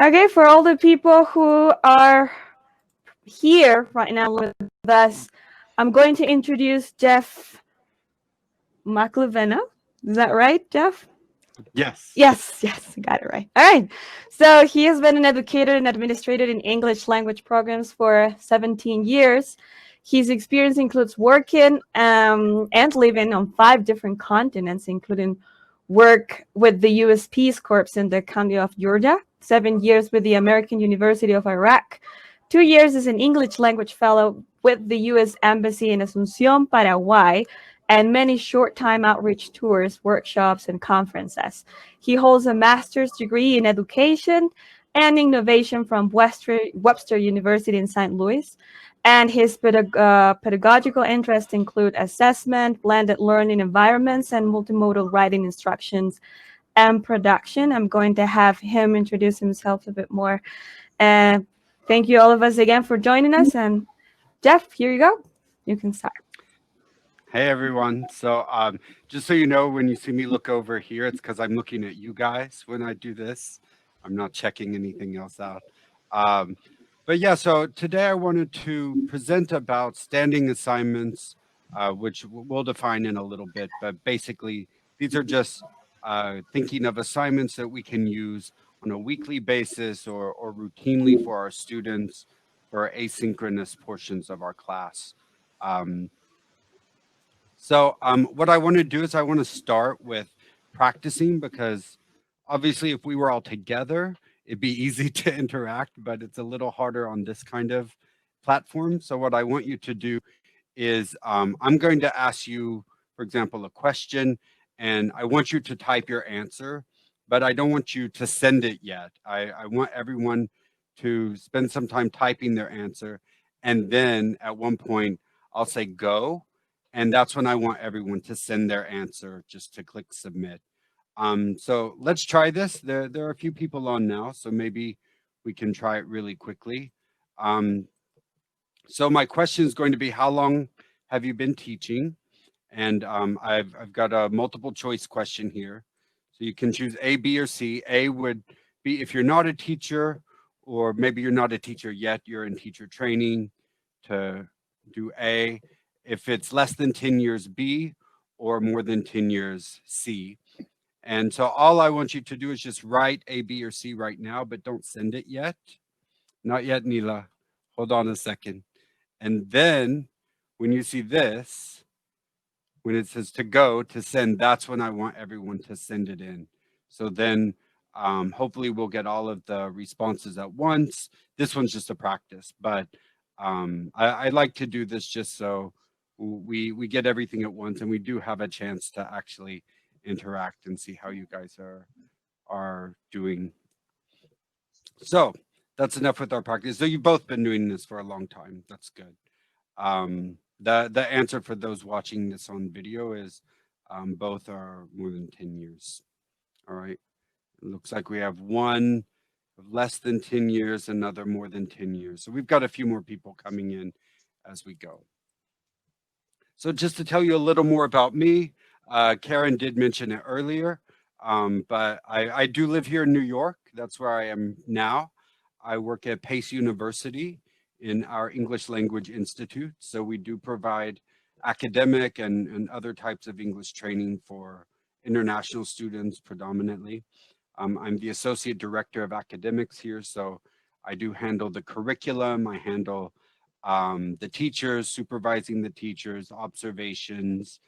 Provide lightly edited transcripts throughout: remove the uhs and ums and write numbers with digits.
Okay, for all the people who are here right now with us, I'm going to introduce Jeff McLevena. Is that right, Jeff? Yes. Yes, yes, I got it right. All right. So he has been an educator and administrator in English language programs for 17 years. His experience includes working and living on 5 different continents, including work with the U.S. Peace Corps in the county of Georgia, 7 years with the American University of Iraq, 2 years as an English language fellow with the U.S. Embassy in Asunción, Paraguay, and many short-time outreach tours, workshops, and conferences. He holds a master's degree in education and innovation from Webster University in St. Louis. And his pedagogical interests include assessment, blended learning environments, and multimodal writing instructions and production. I'm going to have him introduce himself a bit more. And thank you all of us again for joining us. And Jeff, here you go. You can start. Hey everyone. So just so you know, when you see me look over here, it's because I'm looking at you guys when I do this. I'm not checking anything else out. Um, but yeah, so today I wanted to present about standing assignments, which we'll define in a little bit. But basically, these are just thinking of assignments that we can use on a weekly basis or routinely for our students for asynchronous portions of our class. Um, so what I want to do is I want to start with practicing because obviously if we were all together, it'd be easy to interact, but it's a little harder on this kind of platform. So what I want you to do is I'm going to ask you, for example, a question, and I want you to type your answer, but I don't want you to send it yet. I want everyone to spend some time typing their answer, and then at one point I'll say go, and that's when I want everyone to send their answer just to click submit. So let's try this. There are a few people on now, so maybe we can try it really quickly. Um, so my question is going to be, how long have you been teaching? And I've got a multiple choice question here. So you can choose A, B, or C. A would be if you're not a teacher, or maybe you're not a teacher yet, you're in teacher training, to do A. If it's less than 10 years, B, or more than 10 years, C. And so all I want you to do is just write A, B, or C right now, but don't send it yet. Not yet, Nila. Hold on a second. And then when you see this, when it says to go, to send, that's when I want everyone to send it in. So then hopefully we'll get all of the responses at once. This one's just a practice, but I like to do this just so we get everything at once and we do have a chance to actually interact and see how you guys are doing. So that's enough with our practice. So you've both been doing this for a long time. That's good. The answer for those watching this on video is both are more than 10 years. All right. It looks like we have one of less than 10 years, another more than 10 years. So we've got a few more people coming in as we go. So just to tell you a little more about me, Karen did mention it earlier, but I do live here in New York. That's where I am now. I work at Pace University in our English Language Institute. So we do provide academic and other types of English training for international students predominantly. I'm the Associate Director of Academics here, so I do handle the curriculum. I handle the teachers, supervising the teachers, observations,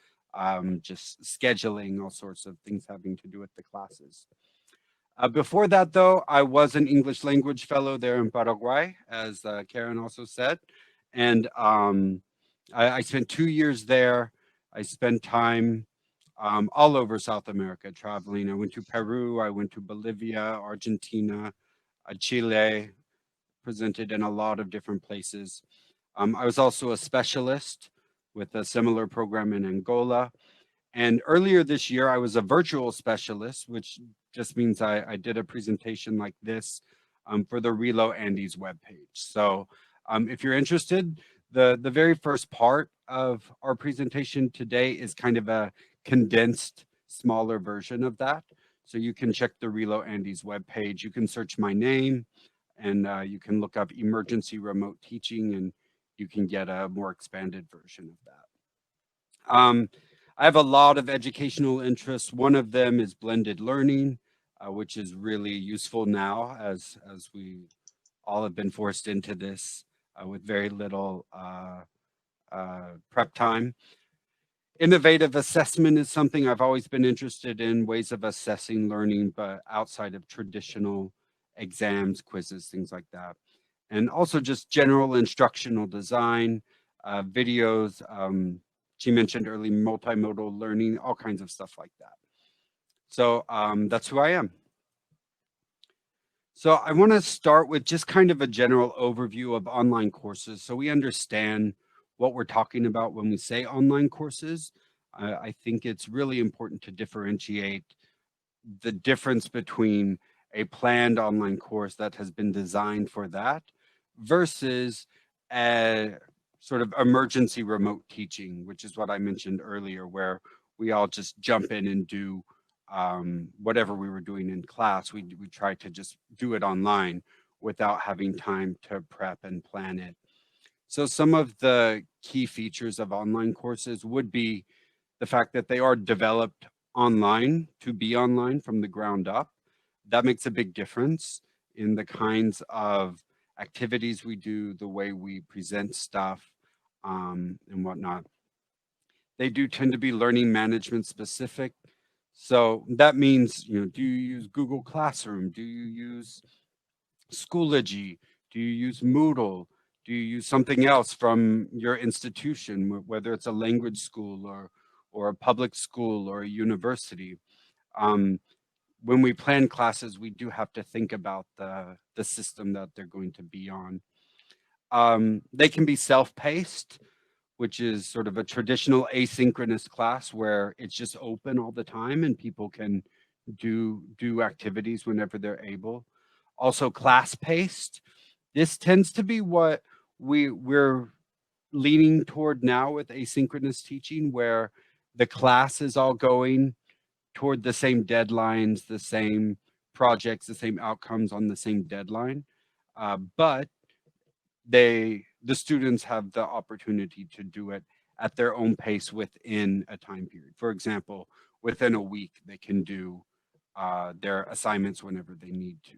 just scheduling, all sorts of things having to do with the classes. Before that, though, I was an English language fellow there in Paraguay, as Karen also said. And I spent 2 years there. I spent time all over South America traveling. I went to Peru, I went to Bolivia, Argentina, Chile, presented in a lot of different places. I was also a specialist with a similar program in Angola. And earlier this year, I was a virtual specialist, which just means I did a presentation like this for the Relo Andes webpage. So if you're interested, the very first part of our presentation today is kind of a condensed, smaller version of that. So you can check the Relo Andy's webpage. You can search my name, and you can look up emergency remote teaching, and you can get a more expanded version of that. I have a lot of educational interests. One of them is blended learning, which is really useful now as we all have been forced into this with very little prep time. Innovative assessment is something I've always been interested in, ways of assessing learning, but outside of traditional exams, quizzes, things like that. And also just general instructional design, videos. She mentioned early multimodal learning, all kinds of stuff like that. So that's who I am. So I want to start with just kind of a general overview of online courses so we understand what we're talking about when we say online courses. I think it's really important to differentiate the difference between a planned online course that has been designed for that versus a sort of emergency remote teaching, which is what I mentioned earlier, where we all just jump in and do whatever we were doing in class. We try to just do it online without having time to prep and plan it. So some of the key features of online courses would be the fact that they are developed online to be online from the ground up. That makes a big difference in the kinds of activities we do, the way we present stuff, and whatnot. They do tend to be learning management specific. So that means, do you use Google Classroom? Do you use Schoology? Do you use Moodle? Do you use something else from your institution, whether it's a language school or a public school or a university? Um, when we plan classes, we do have to think about the system that they're going to be on. They can be self-paced, which is sort of a traditional asynchronous class where it's just open all the time and people can do activities whenever they're able. Also class-paced. This tends to be what we're leaning toward now with asynchronous teaching, where the class is all going toward the same deadlines, the same projects, the same outcomes on the same deadline. But the students have the opportunity to do it at their own pace within a time period. For example, within a week, they can do their assignments whenever they need to.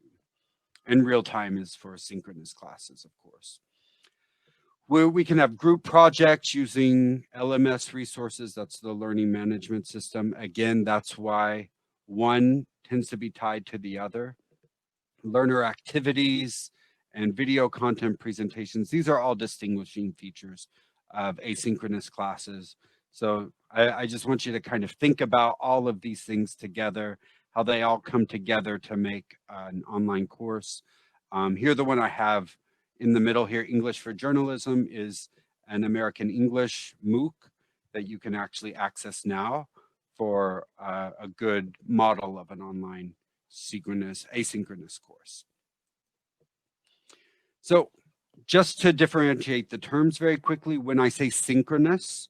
And real time is for synchronous classes, of course. Where we can have group projects using LMS resources. That's the learning management system. Again, that's why one tends to be tied to the other. Learner activities and video content presentations. These are all distinguishing features of asynchronous classes. So I just want you to kind of think about all of these things together, how they all come together to make an online course. Here, the one I have in the middle here, English for Journalism, is an American English MOOC that you can actually access now for a good model of an online asynchronous course. So just to differentiate the terms very quickly, when I say synchronous,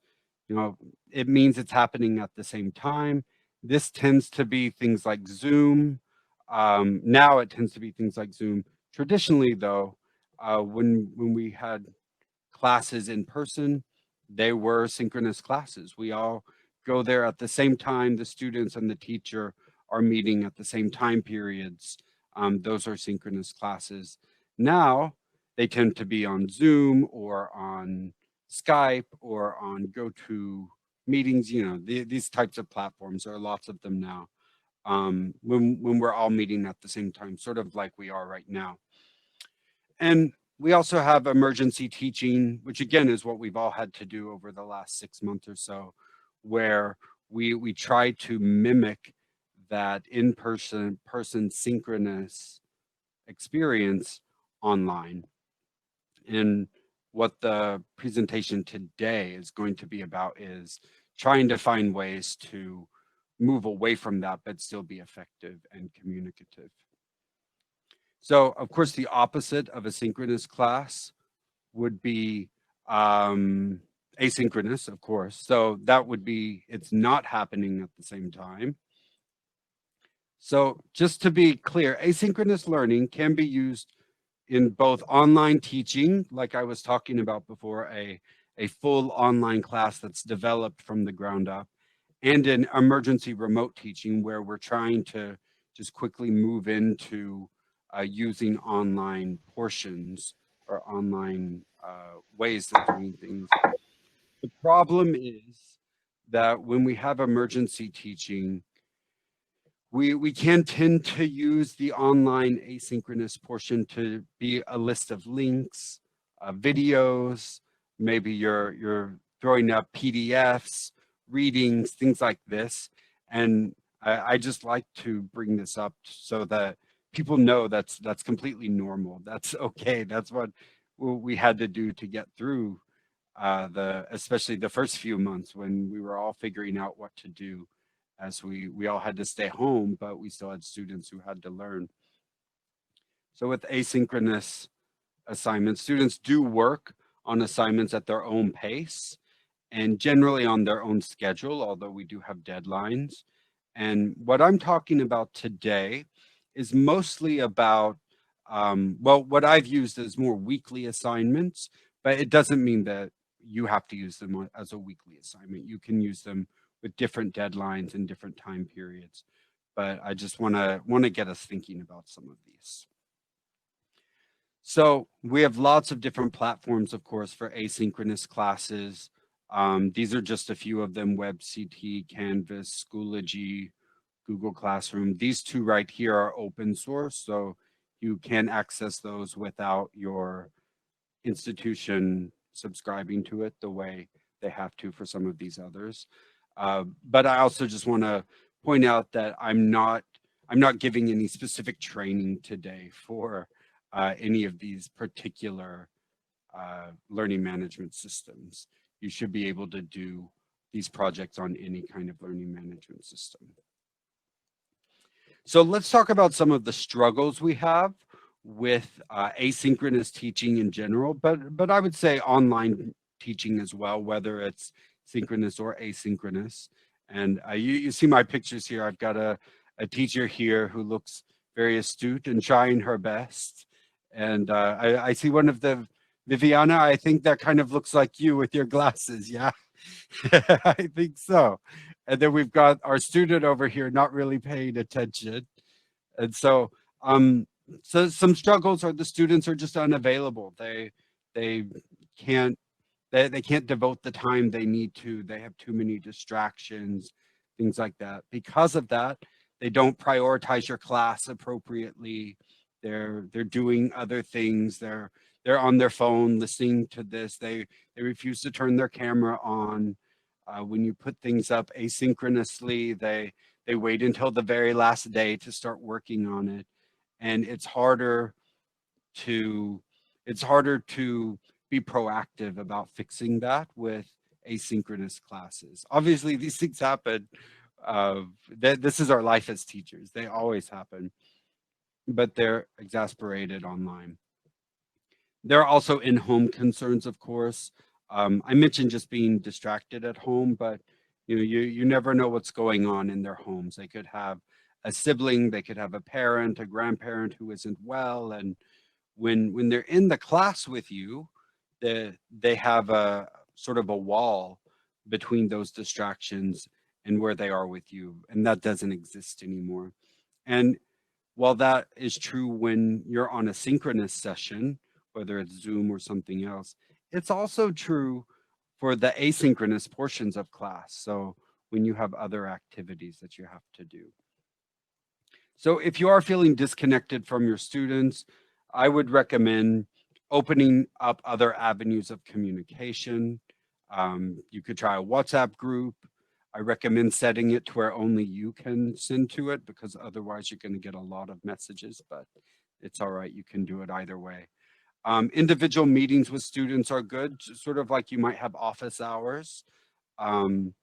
it means it's happening at the same time. This tends to be things like Zoom. Now it tends to be things like Zoom. Traditionally, though, when we had classes in person, they were synchronous classes. We all go there at the same time. The students and the teacher are meeting at the same time periods. Those are synchronous classes. Now they tend to be on Zoom or on Skype or on GoTo meetings. These types of platforms. There are lots of them now. When we're all meeting at the same time, sort of like we are right now. And we also have emergency teaching, which again is what we've all had to do over the last 6 months or so, where we try to mimic that in-person synchronous experience online. And what the presentation today is going to be about is trying to find ways to move away from that, but still be effective and communicative. So, of course, the opposite of a synchronous class would be asynchronous, of course. So that would be, it's not happening at the same time. So just to be clear, asynchronous learning can be used in both online teaching, like I was talking about before, a full online class that's developed from the ground up, and in emergency remote teaching, where we're trying to just quickly move into using online portions or online ways of doing things. The problem is that when we have emergency teaching, we can tend to use the online asynchronous portion to be a list of links, videos, maybe you're throwing up PDFs, readings, things like this. And I just like to bring this up so that people know that's completely normal. That's okay. That's what we had to do to get through the especially the first few months when we were all figuring out what to do, as we all had to stay home, but we still had students who had to learn. So with asynchronous assignments, students do work on assignments at their own pace and generally on their own schedule, although we do have deadlines. And what I'm talking about today is mostly about, well, what I've used is more weekly assignments, but it doesn't mean that you have to use them as a weekly assignment. You can use them with different deadlines and different time periods. But I just want to get us thinking about some of these. So we have lots of different platforms, of course, for asynchronous classes. These are just a few of them: WebCT, Canvas, Schoology, Google Classroom. These two right here are open source, so you can access those without your institution subscribing to it the way they have to for some of these others. But I also just want to point out that I'm not giving any specific training today for any of these particular learning management systems. You should be able to do these projects on any kind of learning management system. So let's talk about some of the struggles we have with asynchronous teaching in general, but I would say online teaching as well, whether it's synchronous or asynchronous. And you see my pictures here. I've got a teacher here who looks very astute and trying her best. And I see one of the Viviana. I think that kind of looks like you with your glasses. Yeah, I think so. And then we've got our student over here not really paying attention. And um, so some struggles are the students are just unavailable. They can't they can't devote the time they need to. They have too many distractions, things like that. Because of that, they don't prioritize your class appropriately. They're doing other things. They're on their phone listening to this. They refuse to turn their camera on. When you put things up asynchronously, they wait until the very last day to start working on it, and to it's harder to be proactive about fixing that with asynchronous classes. Obviously, these things happen. This is our life as teachers. They always happen, but they're exasperated online. There are also in-home concerns, of course. I mentioned just being distracted at home, but you never know what's going on in their homes. They could have a sibling, they could have a parent, a grandparent who isn't well, and when they're in the class with you, they have a sort of a wall between those distractions and where they are with you, and that doesn't exist anymore. And while that is true when you're on a synchronous session, whether it's Zoom or something else, it's also true for the asynchronous portions of class. So when you have other activities that you have to do. So if you are feeling disconnected from your students, I would recommend opening up other avenues of communication. You could try a WhatsApp group. I recommend setting it to where only you can send to it, because otherwise you're going to get a lot of messages, but it's all right. You can do it either way. Individual meetings with students are good, sort of like you might have office hours. Um,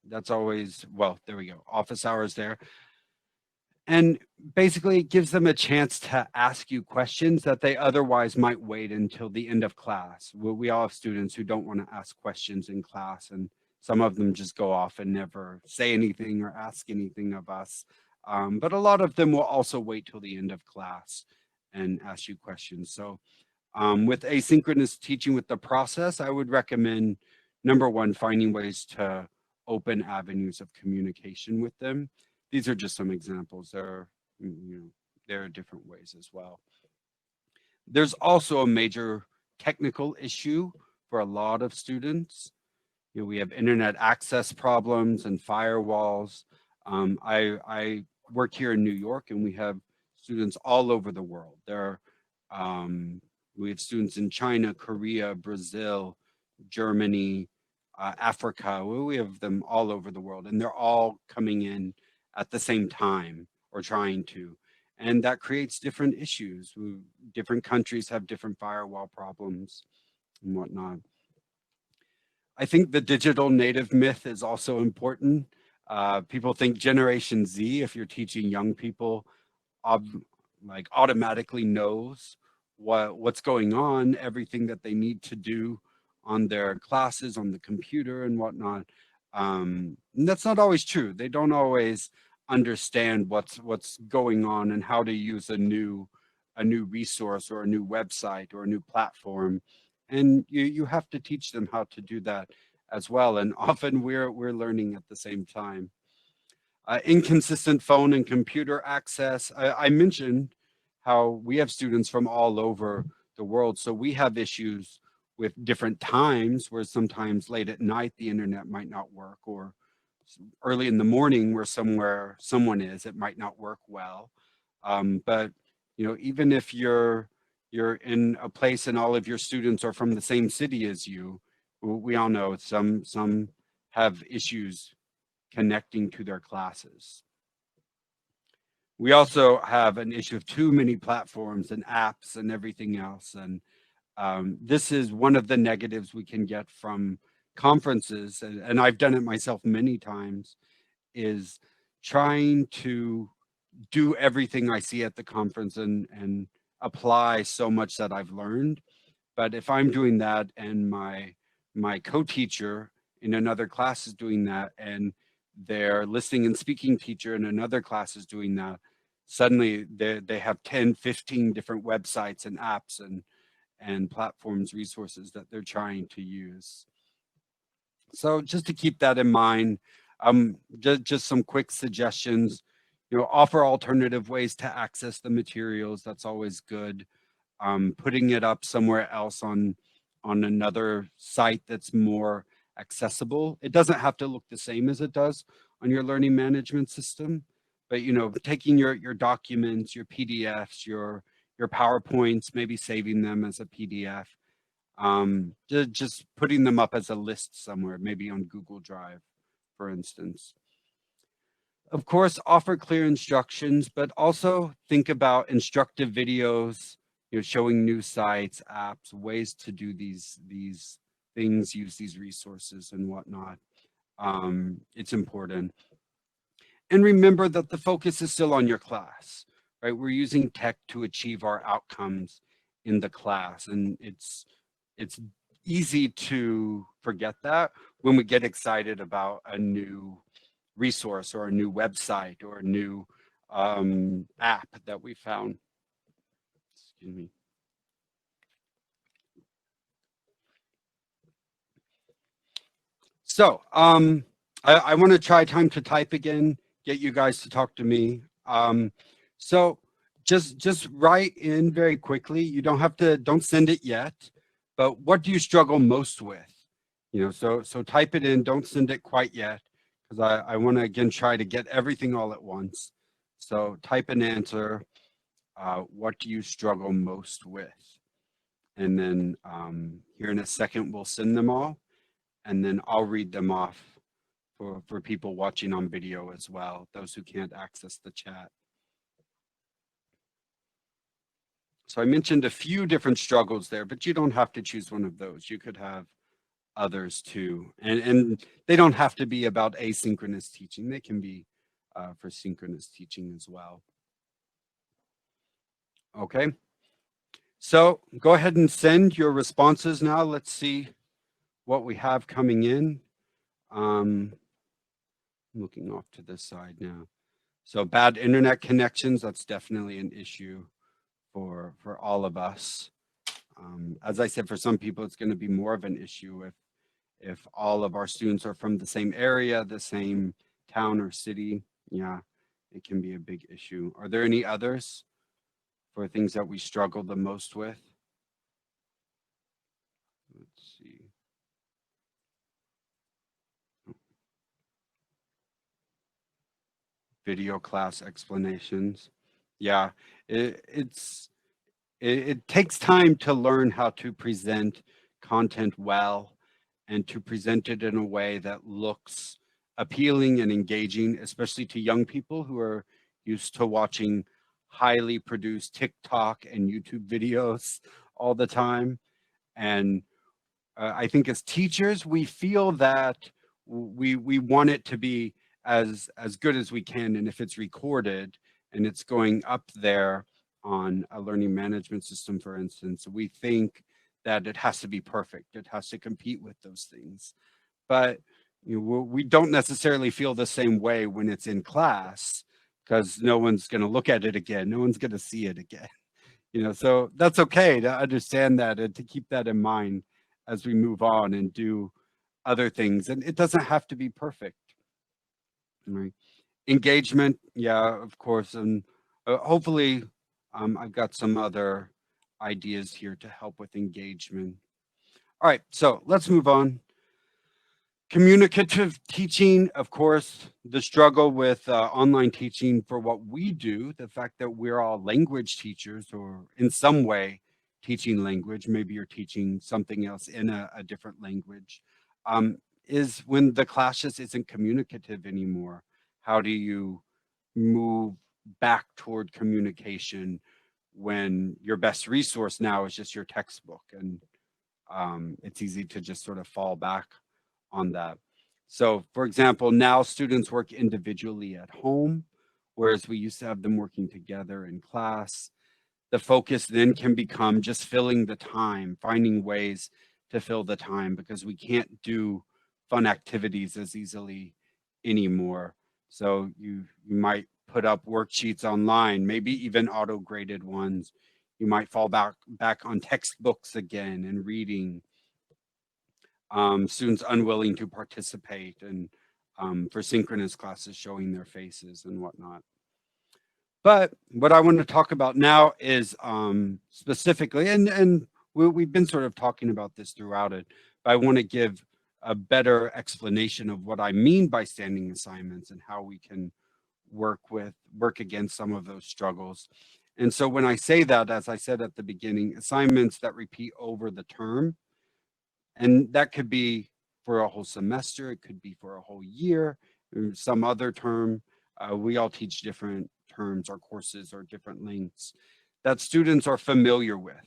that's always, well, there we go, office hours there. And basically, it gives them a chance to ask you questions that they otherwise might wait until the end of class. We all have students who don't want to ask questions in class, and some of them just go off and never say anything or ask anything of us. But a lot of them will also wait till the end of class and ask you questions. So with asynchronous teaching with the process, I would recommend, number one, finding ways to open avenues of communication with them. These are just some examples. There are different ways as well. There's also a major technical issue for a lot of students. We have internet access problems and firewalls. I work here in New York, and we have students all over the world. We have students in China, Korea, Brazil, Germany, Africa. We have them all over the world, and they're all coming in at the same time or trying to. And that creates different issues. Different countries have different firewall problems and whatnot. I think the digital native myth is also important. People think Generation Z, if you're teaching young people, like automatically knows what's going on, everything that they need to do on their classes, on the computer and whatnot. And that's not always true. They don't always understand what's going on and how to use a new resource or a new website or a new platform. And you have to teach them how to do that as well. And often we're learning at the same time. Inconsistent phone and computer access. I mentioned how we have students from all over the world. So we have issues with different times where sometimes late at night the internet might not work, or early in the morning where someone is, it might not work well. But even if you're in a place and all of your students are from the same city as you, we all know some have issues connecting to their classes. We also have an issue of too many platforms and apps and everything else. And this is one of the negatives we can get from conferences, and I've done it myself many times, is trying to do everything I see at the conference and apply so much that I've learned. But if I'm doing that and my co-teacher in another class is doing that, and their listening and speaking teacher in another class is doing that, suddenly they have 10, 15 different websites and apps and platforms, resources that they're trying to use. So just to keep that in mind, just some quick suggestions. Offer alternative ways to access the materials. That's always good. Putting it up somewhere else on another site that's more accessible. It doesn't have to look the same as it does on your learning management system, but taking your documents, your PDFs, your PowerPoints, maybe saving them as a PDF, just putting them up as a list somewhere, maybe on Google Drive, for instance. Of course, offer clear instructions, but also think about instructive videos, showing new sites, apps, ways to do these things, use these resources and whatnot. It's important. And remember that the focus is still on your class, right? We're using tech to achieve our outcomes in the class. And it's easy to forget that when we get excited about a new resource or a new website or a new app that we found. Excuse me. So I want to try time to type again, get you guys to talk to me. So just write in very quickly. You don't send it yet, but what do you struggle most with? So type it in, don't send it quite yet, because I want to again try to get everything all at once. So type an answer. What do you struggle most with? And then here in a second, we'll send them all, and then I'll read them off for people watching on video as well, those who can't access the chat. So I mentioned a few different struggles there, but you don't have to choose one of those. You could have others too. And they don't have to be about asynchronous teaching. They can be for synchronous teaching as well. Okay. So go ahead and send your responses now. Let's see what we have coming in. I'm looking off to this side now. So bad internet connections, that's definitely an issue for all of us. As I said, for some people, it's going to be more of an issue if all of our students are from the same area, the same town or city. Yeah, it can be a big issue. Are there any others for things that we struggle the most with? Let's see. Video class explanations. Yeah, it, it's it takes time to learn how to present content well and to present it in a way that looks appealing and engaging, especially to young people who are used to watching highly produced TikTok and YouTube videos all the time. And I think as teachers, we feel that we want it to be as good as we can, and if it's recorded and it's going up there on a learning management system, for instance, we think that it has to be perfect. It has to compete with those things, but we don't necessarily feel the same way when it's in class because no one's going to look at it again. No one's going to see it again. So that's okay to understand that and to keep that in mind as we move on and do other things. And it doesn't have to be perfect, right? Engagement, yeah, of course. And hopefully I've got some other ideas here to help with engagement. All right, so let's move on. Communicative teaching, of course, the struggle with online teaching for what we do, the fact that we're all language teachers or in some way teaching language, maybe you're teaching something else in a different language, um, is when the class just isn't communicative anymore. How do you move back toward communication when your best resource now is just your textbook? And it's easy to just sort of fall back on that. So, for example, now students work individually at home, whereas we used to have them working together in class. The focus then can become just filling the time, finding ways to fill the time because we can't do fun activities as easily anymore. So you might put up worksheets online, maybe even auto-graded ones. You might fall back on textbooks again and reading. Students unwilling to participate and for synchronous classes showing their faces and whatnot. But what I want to talk about now is specifically, and we've been sort of talking about this throughout it, but I want to give a better explanation of what I mean by standing assignments and how we can work against some of those struggles. And so when I say that, as I said at the beginning, assignments that repeat over the term, and that could be for a whole semester, it could be for a whole year, some other term. We all teach different terms, our courses are different lengths that students are familiar with.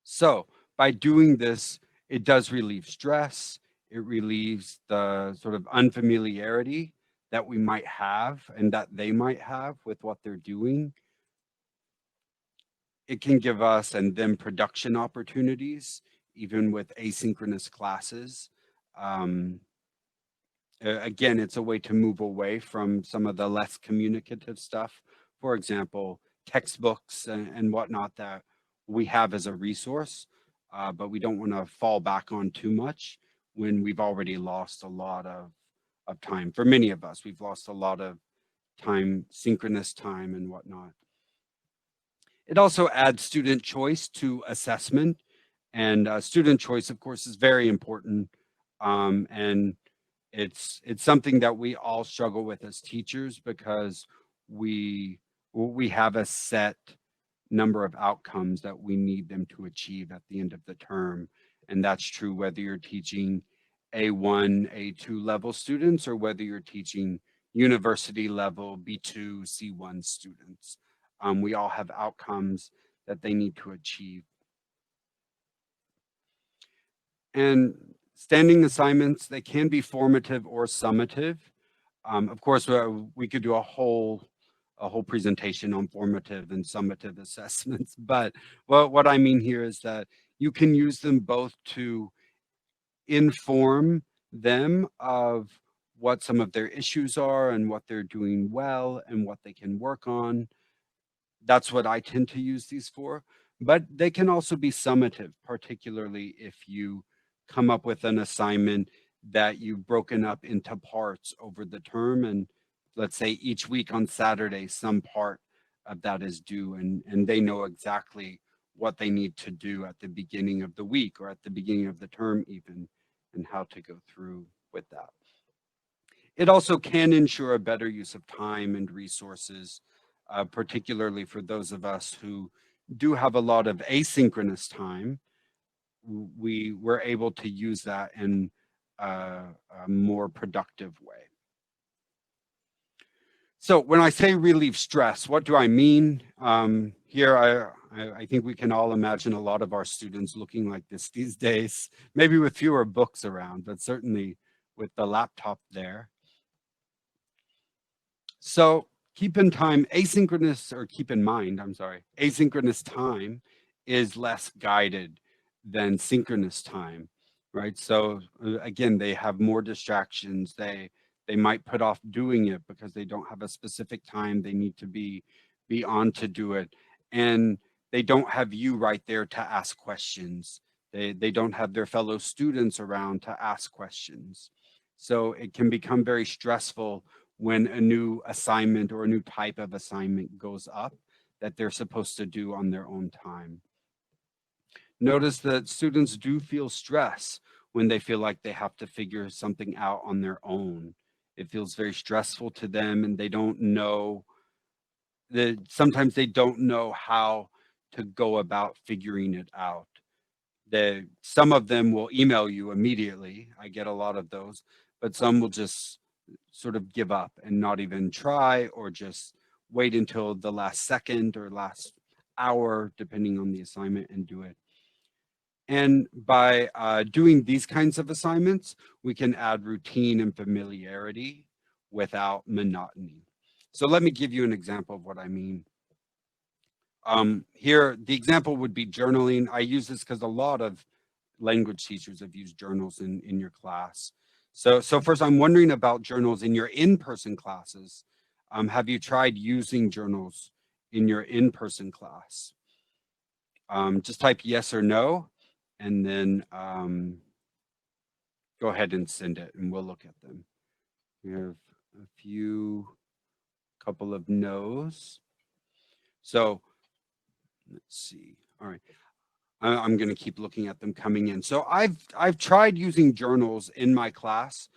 So by doing this, it does relieve stress. It relieves the sort of unfamiliarity that we might have and that they might have with what they're doing. It can give us and them production opportunities, even with asynchronous classes. Um, Again, it's a way to move away from some of the less communicative stuff. For example, textbooks and whatnot that we have as a resource, but we don't want to fall back on too much when we've already lost a lot of time. For many of us, we've lost a lot of time, synchronous time and whatnot. It also adds student choice to assessment, and student choice, of course, is very important. And it's something that we all struggle with as teachers because we have a set number of outcomes that we need them to achieve at the end of the term, and that's true whether you're teaching A1, A2 level students or whether you're teaching university level B2, C1 students. We all have outcomes that they need to achieve. And standing assignments, they can be formative or summative. Of course, we could do a whole presentation on formative and summative assessments, but what I mean here is that you can use them both to inform them of what some of their issues are and what they're doing well and what they can work on. That's what I tend to use these for. But they can also be summative, particularly if you come up with an assignment that you've broken up into parts over the term. And let's say each week on Saturday, some part of that is due, and they know exactly what they need to do at the beginning of the week or at the beginning of the term, even, and how to go through with that. It also can ensure a better use of time and resources, particularly for those of us who do have a lot of asynchronous time. We were able to use that in a more productive way. So when I say relieve stress, what do I mean? Here, I think we can all imagine a lot of our students looking like this these days, maybe with fewer books around, but certainly with the laptop there. So keep in time, asynchronous, or keep in mind, I'm sorry, asynchronous time is less guided than synchronous time, right? So again, they have more distractions. They might put off doing it because they don't have a specific time they need to be on to do it. And they don't have you right there to ask questions. They don't have their fellow students around to ask questions. So it can become very stressful when a new assignment or a new type of assignment goes up that they're supposed to do on their own time. Notice that students do feel stress when they feel like they have to figure something out on their own. It feels very stressful to them, and they don't know that sometimes they don't know how to go about figuring it out. Some of them will email you immediately. I get a lot of those, but some will just sort of give up and not even try, or just wait until the last second or last hour, depending on the assignment, and do it. And by doing these kinds of assignments, we can add routine and familiarity without monotony. So let me give you an example of what I mean. Here, the example would be journaling. I use this because a lot of language teachers have used journals in your class. So first, I'm wondering about journals in your in-person classes. Have you tried using journals in your in-person class? Just type yes or no, and then go ahead and send it, and we'll look at them. We have couple of no's. So let's see. All right. I'm going to keep looking at them coming in. So I've tried using journals in my class.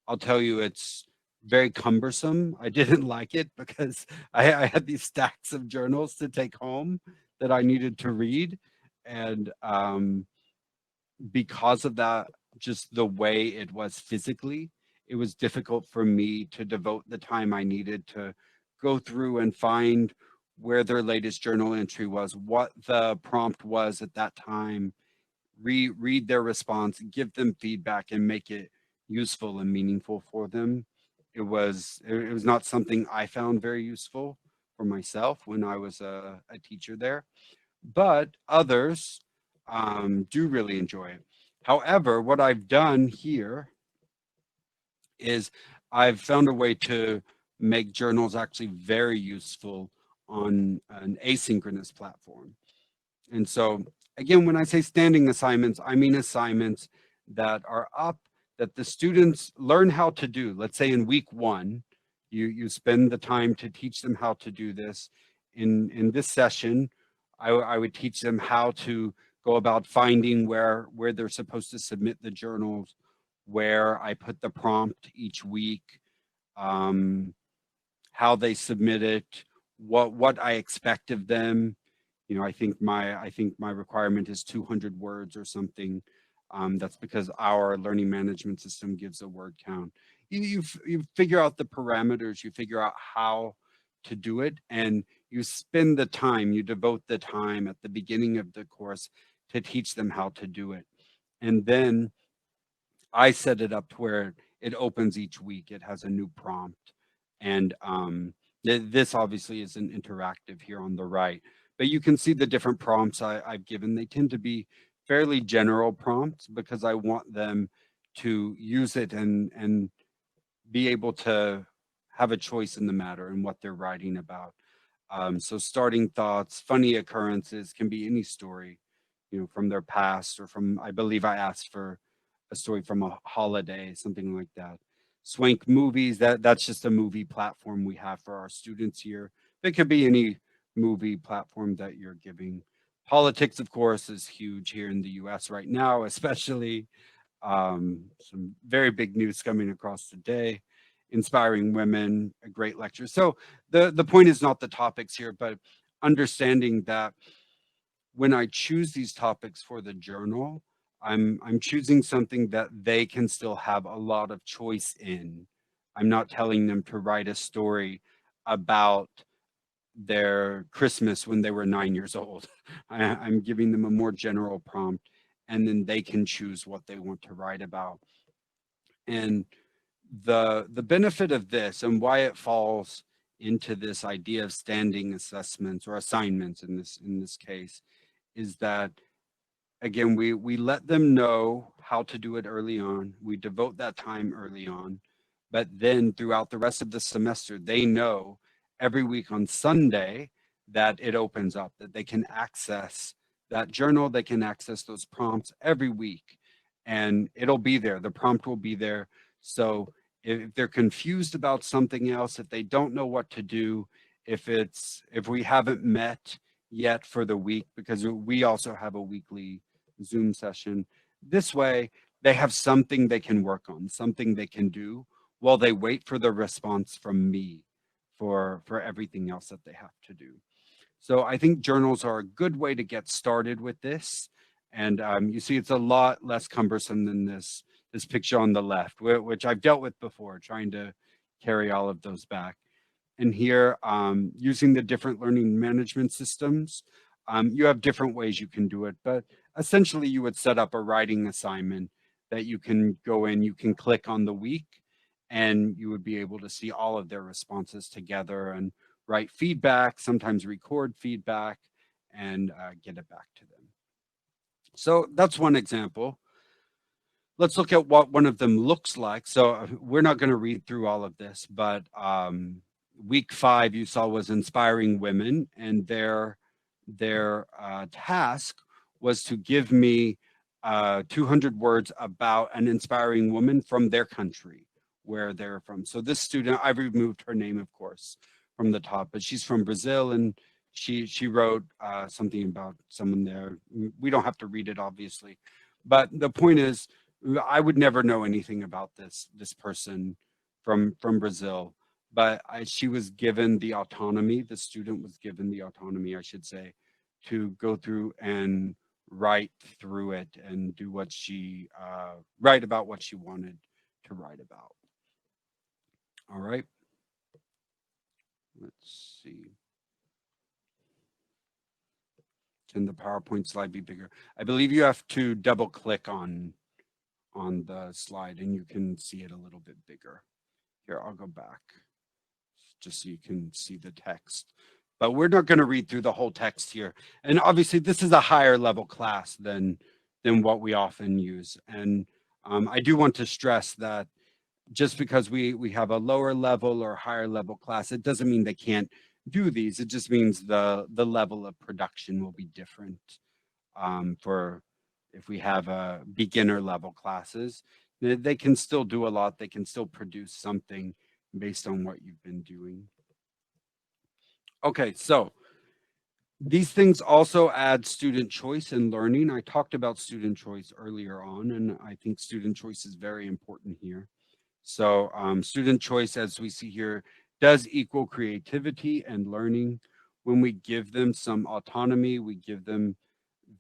I'll tell you, it's very cumbersome. I didn't like it because I had these stacks of journals to take home that I needed to read. And because of that, just the way it was physically, it was difficult for me to devote the time I needed to go through and find where their latest journal entry was, what the prompt was at that time, read their response, give them feedback, and make it useful and meaningful for them. It was not something I found very useful for myself when I was a teacher there, but others do really enjoy it. However, what I've done here is I've found a way to make journals actually very useful on an asynchronous platform. And so, again, when I say standing assignments, I mean assignments that are up that the students learn how to do. Let's say in week 1, you spend the time to teach them how to do this. In this session, I would teach them how to go about finding where they're supposed to submit the journals, where I put the prompt each week, how they submit it, what I expect of them. You know, I think my requirement is 200 words or something. That's because our learning management system gives a word count. You figure out the parameters, you figure out how to do it, and you spend the time, you devote the time at the beginning of the course to teach them how to do it. And then I set it up to where it opens each week. It has a new prompt. And this obviously isn't interactive here on the right, but you can see the different prompts I've given. They tend to be fairly general prompts because I want them to use it and be able to have a choice in the matter and what they're writing about. So starting thoughts, funny occurrences, can be any story, from their past or from, I believe I asked for a story from a holiday, something like that. Swank movies, that's just a movie platform we have for our students here. It could be any movie platform that you're giving. Politics, of course, is huge here in the US right now, especially some very big news coming across today. Inspiring women, a great lecture. So the point is not the topics here, but understanding that when I choose these topics for the journal, I'm choosing something that they can still have a lot of choice in. I'm not telling them to write a story about their Christmas when they were 9 years old. I'm giving them a more general prompt, and then they can choose what they want to write about. And the benefit of this and why it falls into this idea of standing assessments or assignments in this case is that, again, we let them know how to do it early on. We devote that time early on, but then throughout the rest of the semester, they know every week on Sunday that it opens up, that they can access that journal, they can access those prompts every week, and it'll be there. The prompt will be there. So if they're confused about something else, if they don't know what to do, if we haven't met yet for the week, because we also have a weekly Zoom session. This way, they have something they can work on, something they can do while they wait for the response from me for everything else that they have to do. So I think journals are a good way to get started with this. And you see, it's a lot less cumbersome than this picture on the left, which I've dealt with before, trying to carry all of those back. And here, using the different learning management systems, you have different ways you can do it, but essentially you would set up a writing assignment that you can go in, you can click on the week, and you would be able to see all of their responses together and write feedback, sometimes record feedback, and get it back to them. So that's one example. Let's look at what one of them looks like. So we're not going to read through all of this, but week 5 you saw was inspiring women, and their task was to give me 200 words about an inspiring woman from their country, where they're from. So this student, I've removed her name, of course, from the top, but she's from Brazil, and she wrote something about someone there. We don't have to read it, obviously, but the point is, I would never know anything about this person from Brazil, but she was given the autonomy. The student was given the autonomy, I should say, to go through and write through it and do what she write about what she wanted to write about. All right. Let's see. Can the PowerPoint slide be bigger? I believe you have to double click on the slide and you can see it a little bit bigger. Here, I'll go back just so you can see the text. But we're not going to read through the whole text here. And obviously, this is a higher level class than what we often use. And I do want to stress that just because we have a lower level or higher level class, it doesn't mean they can't do these. It just means the level of production will be different. For if we have beginner level classes, they can still do a lot. They can still produce something based on what you've been doing. Okay, so these things also add student choice in learning. I talked about student choice earlier on, and I think student choice is very important here. So student choice, as we see here, does equal creativity and learning. When we give them some autonomy, we give them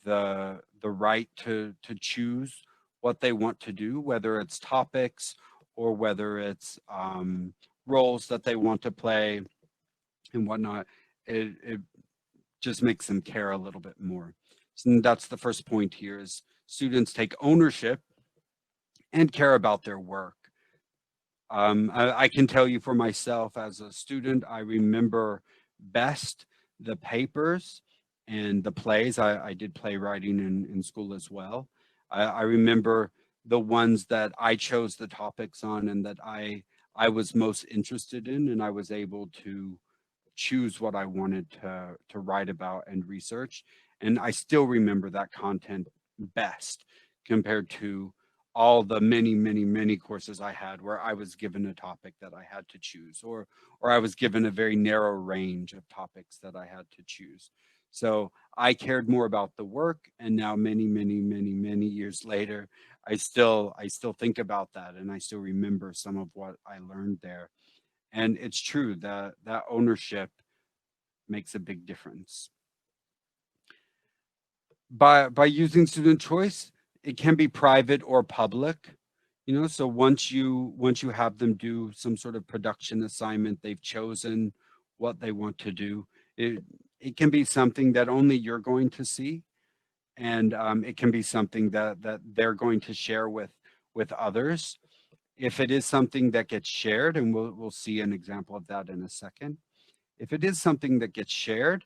the right to choose what they want to do, whether it's topics or whether it's roles that they want to play and whatnot. It just makes them care a little bit more. So that's the first point here: is students take ownership and care about their work. I can tell you for myself as a student, I remember best the papers and the plays. I did playwriting in school as well. I remember the ones that I chose the topics on and that I I was most interested in, and I was able to choose what I wanted to write about and research. And I still remember that content best compared to all the many, many, many courses I had where I was given a topic that I had to choose, or I was given a very narrow range of topics that I had to choose. So I cared more about the work, and now many, many, many, many years later, I still think about that, and I still remember some of what I learned there. And it's true that that ownership makes a big difference. By using student choice, it can be private or public. So once you have them do some sort of production assignment, they've chosen what they want to do. It can be something that only you're going to see, and it can be something that they're going to share with others. If it is something that gets shared, and we'll see an example of that in a second. If it is something that gets shared,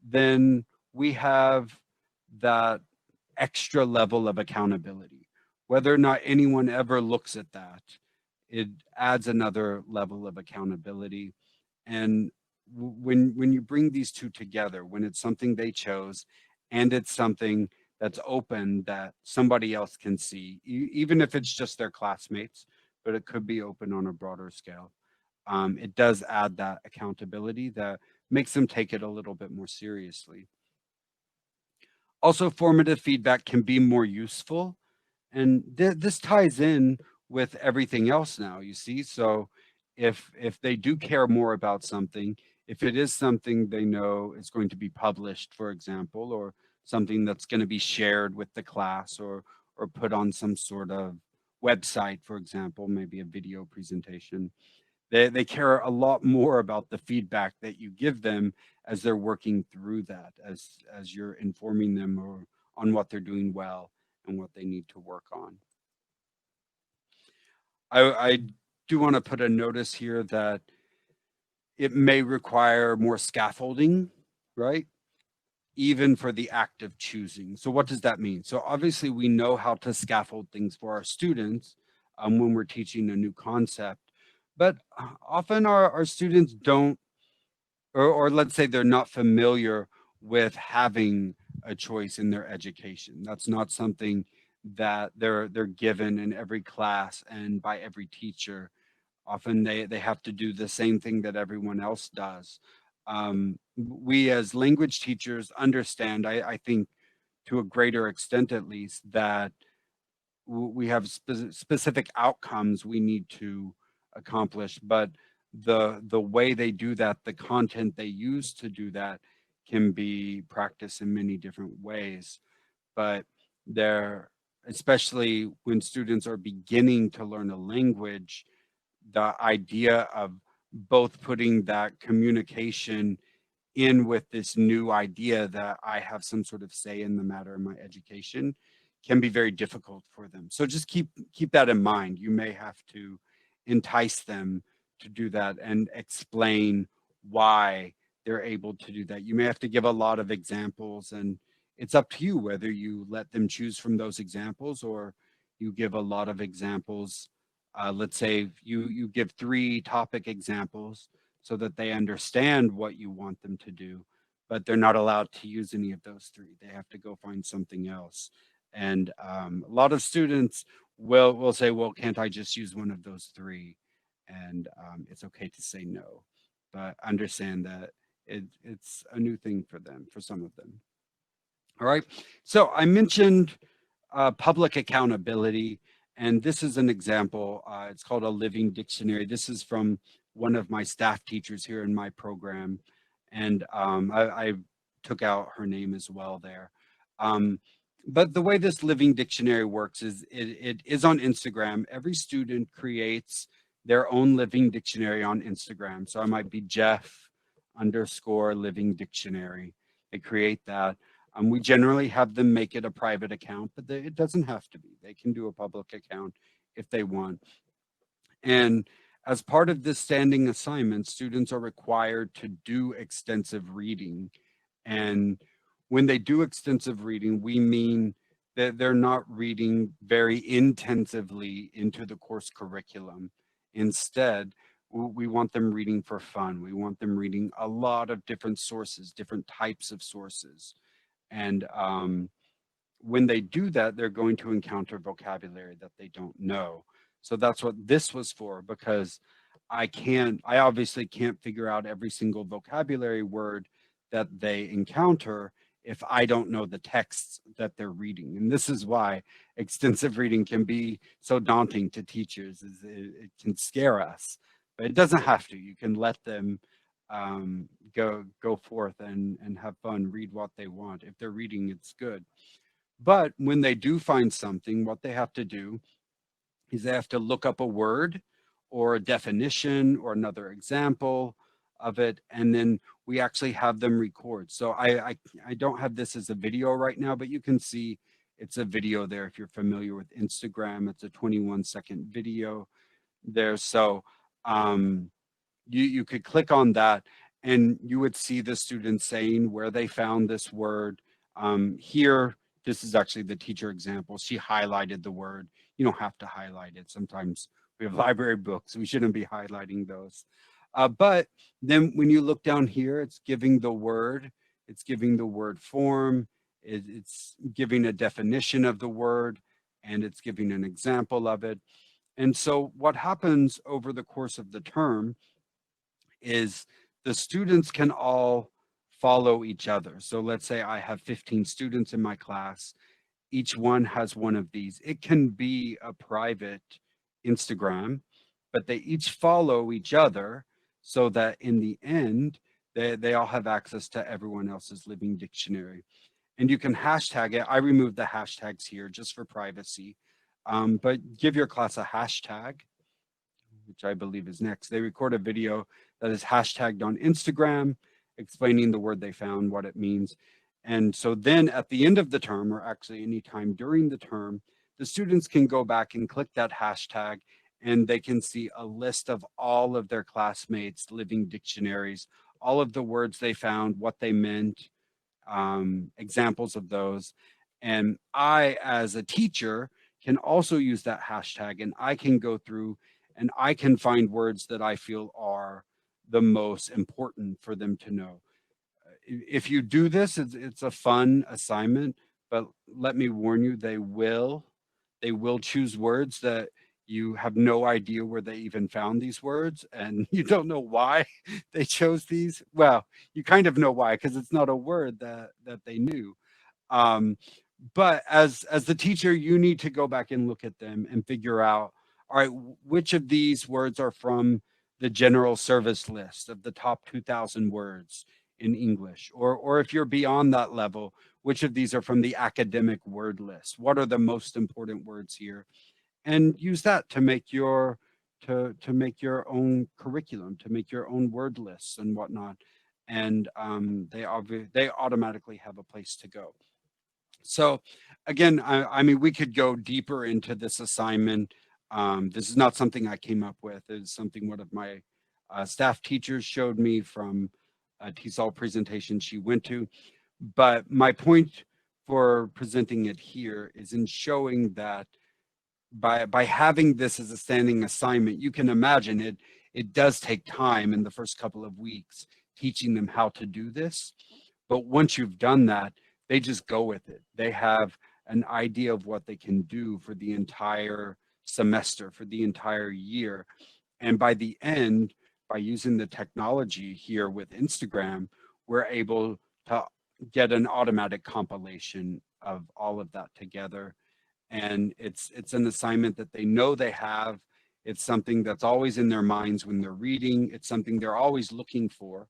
then we have that extra level of accountability. Whether or not anyone ever looks at that, it adds another level of accountability. And when you bring these two together, when it's something they chose and it's something that's open that somebody else can see, even if it's just their classmates, but it could be open on a broader scale, it does add that accountability that makes them take it a little bit more seriously. Also, formative feedback can be more useful, and this ties in with everything else now, you see. So if they do care more about something, if it is something they know is going to be published, for example, or something that's going to be shared with the class, or put on some sort of website, for example, maybe a video presentation, they care a lot more about the feedback that you give them as they're working through that, as you're informing them or on what they're doing well and what they need to work on. I do want to put a notice here that it may require more scaffolding, right? Even for the act of choosing. So what does that mean? So obviously we know how to scaffold things for our students when we're teaching a new concept, but often our students don't, or let's say they're not familiar with having a choice in their education. That's not something that they're given in every class and by every teacher. Often they have to do the same thing that everyone else does. We as language teachers understand, I think to a greater extent at least, that we have specific outcomes we need to accomplish, but the way they do that, the content they use to do that, can be practiced in many different ways. But there, especially when students are beginning to learn a language, the idea of both putting that communication in with this new idea that I have some sort of say in the matter of my education can be very difficult for them. So just keep that in mind. You may have to entice them to do that and explain why they're able to do that. You may have to give a lot of examples, and it's up to you whether you let them choose from those examples or you give a lot of examples. Let's say you give 3 topic examples so that they understand what you want them to do, but they're not allowed to use any of those 3. They have to go find something else. And a lot of students will say, "Well, can't I just use one of those 3?" And it's okay to say no, but understand that it's a new thing for them, for some of them. All right. So I mentioned public accountability, and this is an example. It's called a living dictionary. This is from one of my staff teachers here in my program, and I took out her name as well there. Um, but the way this living dictionary works is it is on Instagram. Every student creates their own living dictionary on Instagram. So I might be Jeff underscore living dictionary. They create that. We generally have them make it a private account, but it doesn't have to be. They can do a public account if they want. And as part of this standing assignment, students are required to do extensive reading. And when they do extensive reading, we mean that they're not reading very intensively into the course curriculum. Instead, we want them reading for fun. We want them reading a lot of different sources, different types of sources. And when they do that, they're going to encounter vocabulary that they don't know. So that's what this was for, because I obviously can't figure out every single vocabulary word that they encounter if I don't know the texts that they're reading. And this is why extensive reading can be so daunting to teachers, is it can scare us, but it doesn't have to. You can let them go forth and have fun, read what they want. If they're reading, it's good. But when they do find something, what they have to do is they have to look up a word or a definition or another example of it, and then we actually have them record. So I don't have this as a video right now, but you can see it's a video there. If you're familiar with Instagram, it's a 21-second video there. So um, you could click on that and you would see the students saying where they found this word. Here, this is actually the teacher example. She highlighted the word. You don't have to highlight it. Sometimes we have library books. We shouldn't be highlighting those. But then when you look down here, it's giving the word. It's giving the word form. It's giving a definition of the word, and it's giving an example of it. And so what happens over the course of the term is the students can all follow each other. So let's say I have 15 students in my class. Each one has one of these. It can be a private Instagram, but they each follow each other so that in the end, they all have access to everyone else's living dictionary. And you can hashtag it. I removed the hashtags here just for privacy, but give your class a hashtag, which I believe is next. They record a video that is hashtagged on Instagram, explaining the word they found, what it means. And so then at the end of the term, or actually anytime during the term, the students can go back and click that hashtag and they can see a list of all of their classmates' living dictionaries, all of the words they found, what they meant, examples of those. And I, as a teacher, can also use that hashtag and I can go through and I can find words that I feel are the most important for them to know. If you do this, it's a fun assignment, but let me warn you, they will choose words that you have no idea where they even found these words and you don't know why they chose these. Well, you kind of know why, because it's not a word that they knew. Um, but as the teacher, you need to go back and look at them and figure out, all right, which of these words are from the general service list of the top 2,000 words in English, or if you're beyond that level, which of these are from the academic word list? What are the most important words here? And use that to make your to make your own curriculum, to make your own word lists and whatnot. And they automatically have a place to go. So again, I mean, we could go deeper into this assignment. This is not something I came up with. It's something one of my staff teachers showed me from a TESOL presentation she went to. But my point for presenting it here is in showing that by having this as a standing assignment, you can imagine it does take time in the first couple of weeks teaching them how to do this. But once you've done that, they just go with it. They have an idea of what they can do for the entire semester, for the entire year. And by the end, by using the technology here with Instagram, we're able to get an automatic compilation of all of that together. And it's an assignment that they know they have. It's something that's always in their minds when they're reading. It's something they're always looking for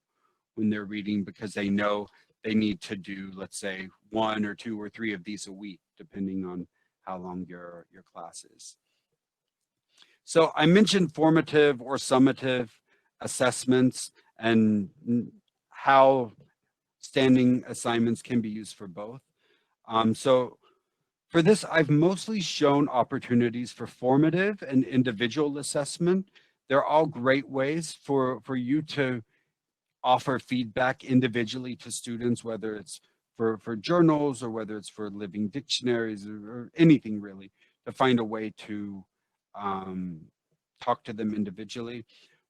when they're reading, because they know they need to do, let's say, 1 or 2 or 3 of these a week, depending on how long your class is. So I mentioned formative or summative assessments and how standing assignments can be used for both. So for this, I've mostly shown opportunities for formative and individual assessment. They're all great ways for you to offer feedback individually to students, whether it's for journals or whether it's for living dictionaries or anything really, to find a way to um, talk to them individually.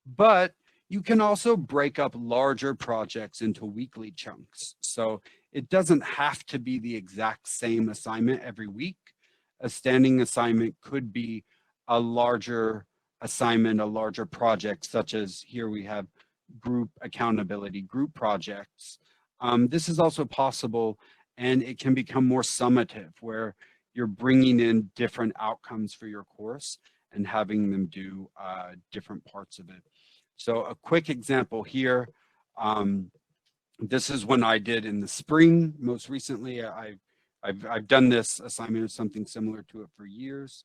But you can also break up larger projects into weekly chunks. So it doesn't have to be the exact same assignment every week. A standing assignment could be a larger assignment, a larger project, such as here we have group accountability, group projects. This is also possible, and it can become more summative, where you're bringing in different outcomes for your course and having them do different parts of it. So a quick example here, this is one I did in the spring. Most recently, I've done this assignment or something similar to it for years.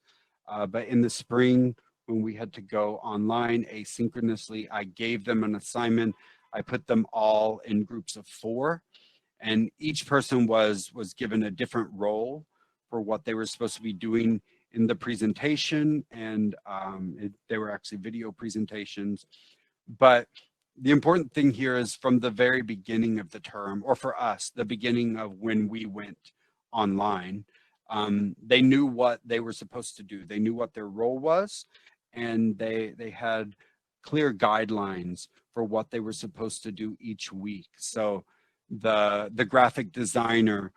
But in the spring, when we had to go online asynchronously, I gave them an assignment. I put them all in groups of 4, and each person was given a different role for what they were supposed to be doing in the presentation, and they were actually video presentations. But the important thing here is from the very beginning of the term, or for us, the beginning of when we went online, they knew what they were supposed to do. They knew what their role was, and they had clear guidelines for what they were supposed to do each week. So the graphic designer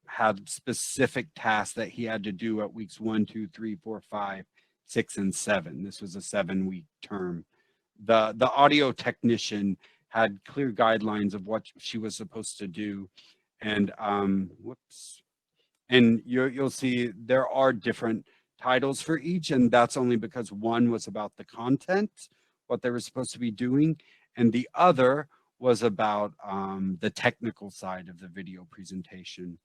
had specific tasks that he had to do at weeks 1, 2, 3, 4, 5, 6, and 7. This was a 7-week term. The audio technician had clear guidelines of what she was supposed to do, and and you'll see there are different titles for each, and that's only because one was about the content, what they were supposed to be doing, and the other was about the technical side of the video presentation.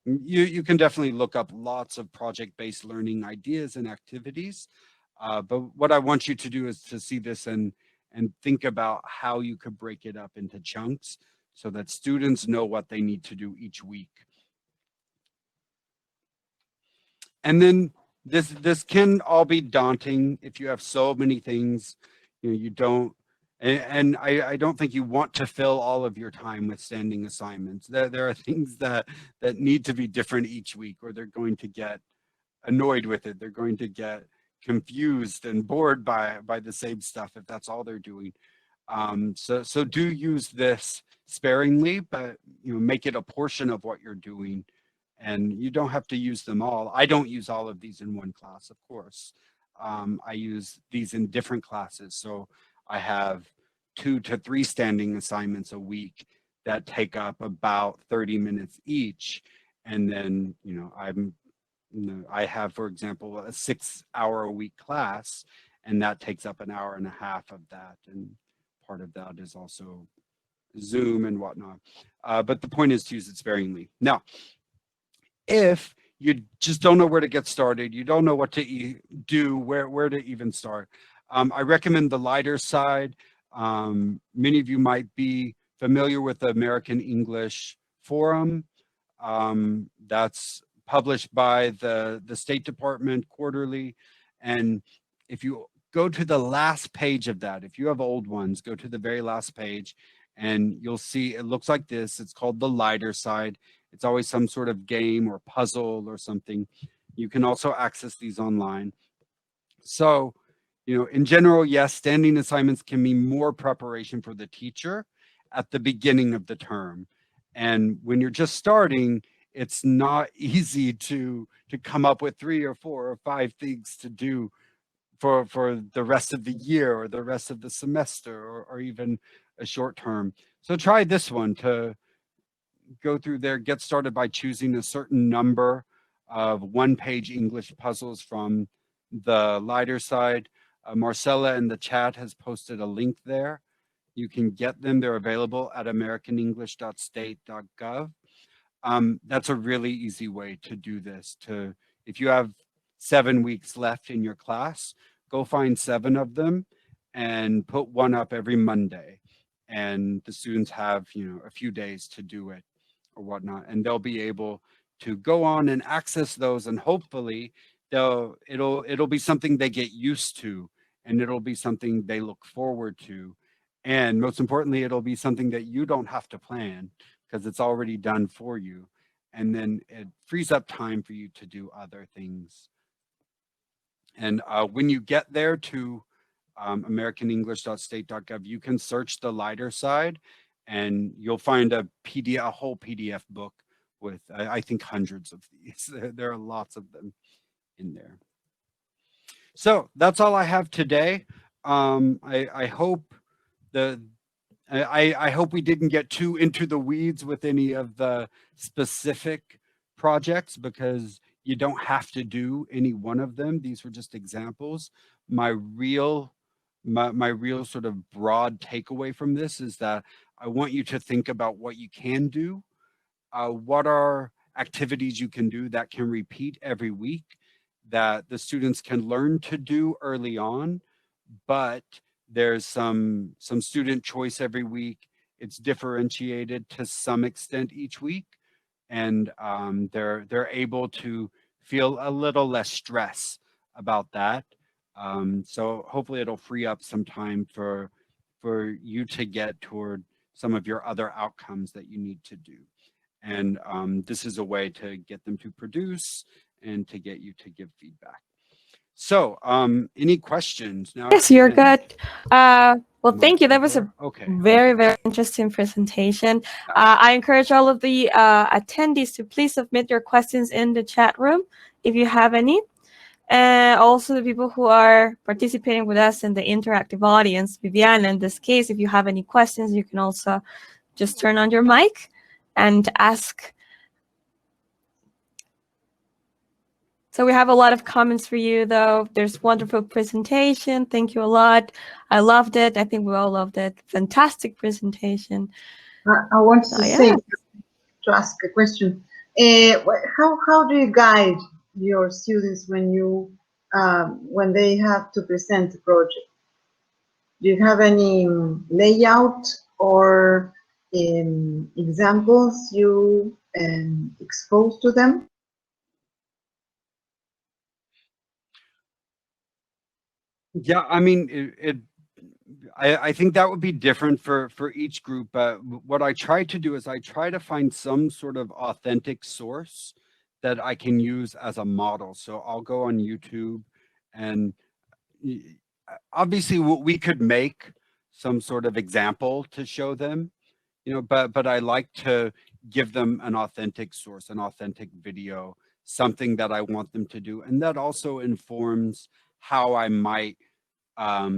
You can definitely look up lots of project-based learning ideas and activities. But what I want you to do is to see this and think about how you could break it up into chunks so that students know what they need to do each week. And then this can all be daunting if you have so many things, you don't, and I don't think you want to fill all of your time with standing assignments. There are things that need to be different each week, or they're going to get annoyed with it. They're going to get confused and bored by the same stuff if that's all they're doing. So do use this sparingly, but make it a portion of what you're doing, and you don't have to use them all. I don't use all of these in one class, of course. I use these in different classes. So I have 2 to 3 standing assignments a week that take up about 30 minutes each. And then, I have, for example, a 6-hour-a-week class, and that takes up an hour and a half of that. And part of that is also Zoom and whatnot. But the point is to use it sparingly. Now, if you just don't know where to get started, you don't know what to do, where to even start, I recommend the lighter side. Many of you might be familiar with the American English Forum. That's published by the State Department quarterly. And if you go to the last page of that, if you have old ones, go to the very last page, and you'll see it looks like this. It's called the lighter side. It's always some sort of game or puzzle or something. You can also access these online. So, in general, yes, standing assignments can be more preparation for the teacher at the beginning of the term. And when you're just starting, it's not easy to come up with 3 or 4 or 5 things to do for the rest of the year or the rest of the semester, or even a short term. So try this one to go through there, get started by choosing a certain number of 1-page English puzzles from the lighter side. Marcella in the chat has posted a link there. You can get them. They're available at americanenglish.state.gov. That's a really easy way to do this. If you have 7 weeks left in your class, go find 7 of them and put one up every Monday. And the students have, a few days to do it or whatnot, and they'll be able to go on and access those, and hopefully it'll be something they get used to, and it'll be something they look forward to. And most importantly, it'll be something that you don't have to plan because it's already done for you. And then it frees up time for you to do other things. And when you get there to americanenglish.state.gov, you can search the lighter side, and you'll find a whole PDF book with, I think, hundreds of these. There are lots of them in there. So that's all I have today. I hope the I hope we didn't get too into the weeds with any of the specific projects, because you don't have to do any one of them. These were just examples. My real my real sort of broad takeaway from this is that I want you to think about what you can do. What are activities you can do that can repeat every week, that the students can learn to do early on, but there's some student choice every week. It's differentiated to some extent each week, and they're able to feel a little less stress about that. So hopefully it'll free up some time for you to get toward some of your other outcomes that you need to do. And this is a way to get them to produce and to get you to give feedback. So, any questions now? Yes, you're good. Well, Am I thank you. That was a over? Okay. very, very interesting presentation. I encourage all of the attendees to please submit your questions in the chat room if you have any. And also the people who are participating with us in the interactive audience, Viviana, in this case, if you have any questions, you can also just turn on your mic and ask. So we have a lot of comments for you, though. There's wonderful presentation. Thank you a lot. I loved it. I think we all loved it. Fantastic presentation. I wanted to say, to ask a question. How do you guide your students when they have to present a project? Do you have any layout or examples you expose to them? Yeah, I mean, I think that would be different for each group. What I try to do is I try to find some sort of authentic source that I can use as a model. So I'll go on YouTube, and obviously we could make some sort of example to show them, but I like to give them an authentic source, an authentic video, something that I want them to do, and that also informs how I might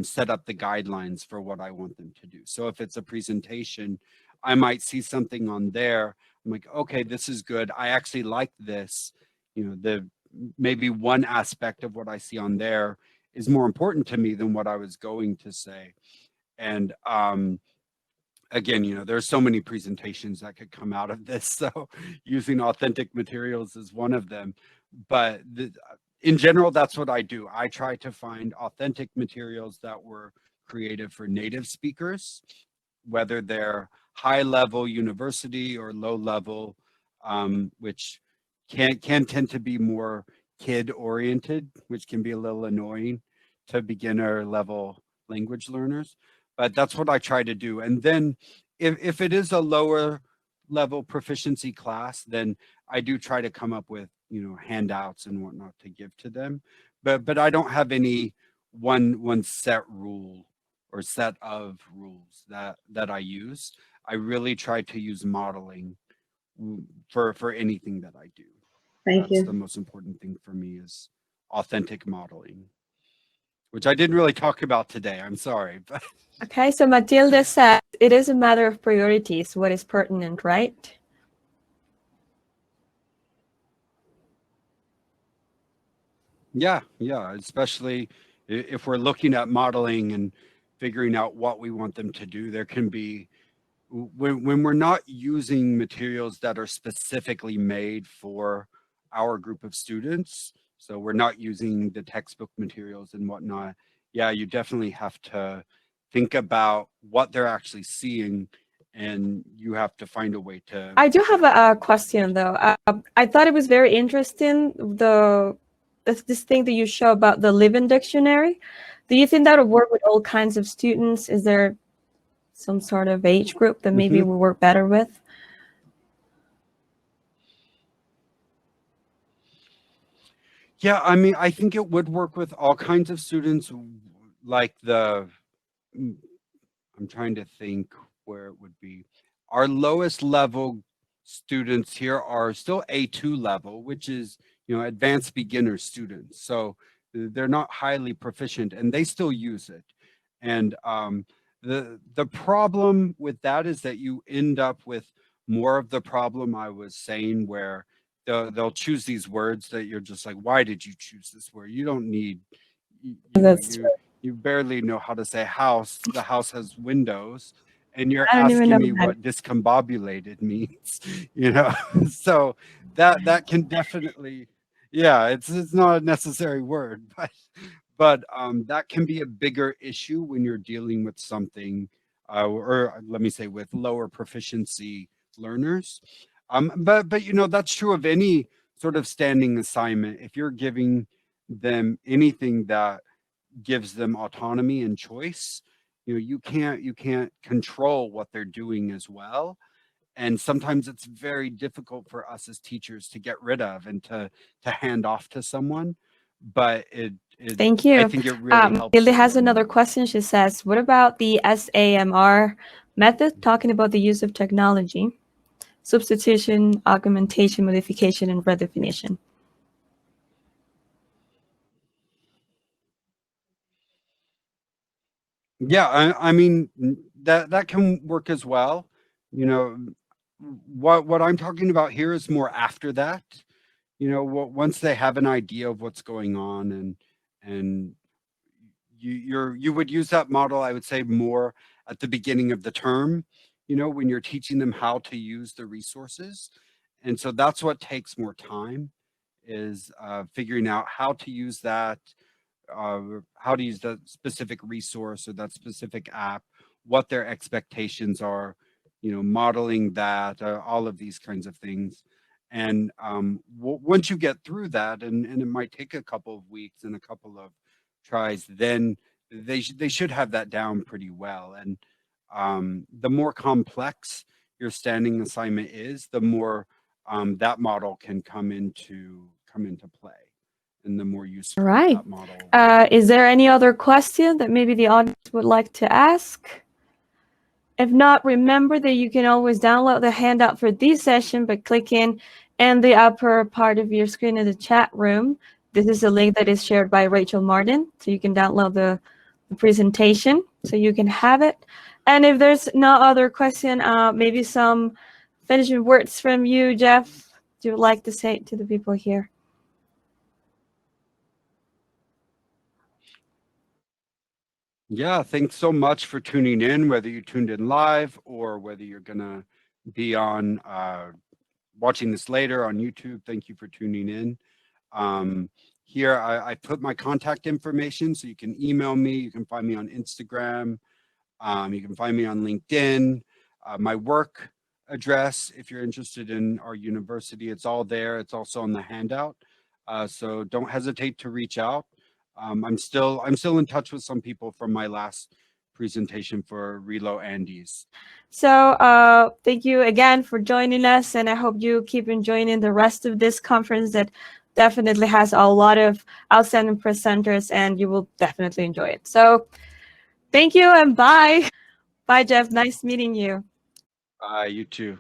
set up the guidelines for what I want them to do. So if it's a presentation, I might see something on there. I'm like, okay, this is good. I actually like this. Maybe one aspect of what I see on there is more important to me than what I was going to say. And again, there's so many presentations that could come out of this. So using authentic materials is one of them. But in general, that's what I do. I try to find authentic materials that were created for native speakers, whether they're high level university or low level, which can tend to be more kid oriented, which can be a little annoying to beginner level language learners. But that's what I try to do. And then if it is a lower level proficiency class, then I do try to come up with handouts and whatnot to give to them. But I don't have any one set rule or set of rules that I use. I really try to use modeling for anything that I do. Thank you. That's the most important thing for me, is authentic modeling, which I didn't really talk about today. I'm sorry. But Okay, so Matilda said it is a matter of priorities, what is pertinent, right? yeah, especially if we're looking at modeling and figuring out what we want them to do, there can be, when we're not using materials that are specifically made for our group of students, so we're not using the textbook materials and whatnot, yeah, you definitely have to think about what they're actually seeing, and you have to find a way to. I do have a question, though. I thought it was very interesting, this thing that you show about the living dictionary. Do you think that would work with all kinds of students? Is there some sort of age group that maybe will work better with? Yeah, I mean, I think it would work with all kinds of students, like mm, I'm trying to think where it would be. Our lowest level students here are still A2 level, which is, advanced beginner students. So they're not highly proficient and they still use it. And the problem with that is that you end up with more of the problem I was saying, where they'll choose these words that you're just like, why did you choose this word? You don't need, That's true. you barely know how to say house. The house has windows, and you're I don't even asking know me that. what discombobulated means, you know. So that can definitely, yeah, it's not a necessary word, but that can be a bigger issue when you're dealing with something, or let me say, with lower proficiency learners. But that's true of any sort of standing assignment. If you're giving them anything that gives them autonomy and choice, you can't control what they're doing as well. And sometimes it's very difficult for us as teachers to get rid of and to hand off to someone, but Thank I you. think it really helps Matilde to has learn another more. question. She says, what about the SAMR method, talking about the use of technology, substitution, augmentation, modification, and redefinition? Yeah, I mean, that can work as well. You know, what I'm talking about here is more after that. Once they have an idea of what's going on, and you would use that model, I would say, more at the beginning of the term, when you're teaching them how to use the resources. And so that's what takes more time, is figuring out how to use that, how to use that specific resource or that specific app, what their expectations are, modeling that, all of these kinds of things. And once you get through that, and it might take a couple of weeks and a couple of tries, then they should have that down pretty well. And the more complex your standing assignment is, the more that model can come into play, and the more All useful right. that model will be. Is there any other question that maybe the audience would like to ask? If not, remember that you can always download the handout for this session by clicking in the upper part of your screen in the chat room. This is a link that is shared by Rachel Martin, so you can download the presentation so you can have it. And if there's no other question, maybe some finishing words from you, Jeff, you would like to say to the people here. Yeah, thanks so much for tuning in, whether you tuned in live or whether you're going to be on watching this later on YouTube. Thank you for tuning in. Here, I put my contact information, so you can email me. You can find me on Instagram. You can find me on LinkedIn. My work address, if you're interested in our university, it's all there. It's also on the handout. So don't hesitate to reach out. I'm still in touch with some people from my last presentation for Relo Andes. So thank you again for joining us, and I hope you keep enjoying the rest of this conference that definitely has a lot of outstanding presenters, and you will definitely enjoy it. So thank you and bye. Bye, Jeff. Nice meeting you. You too.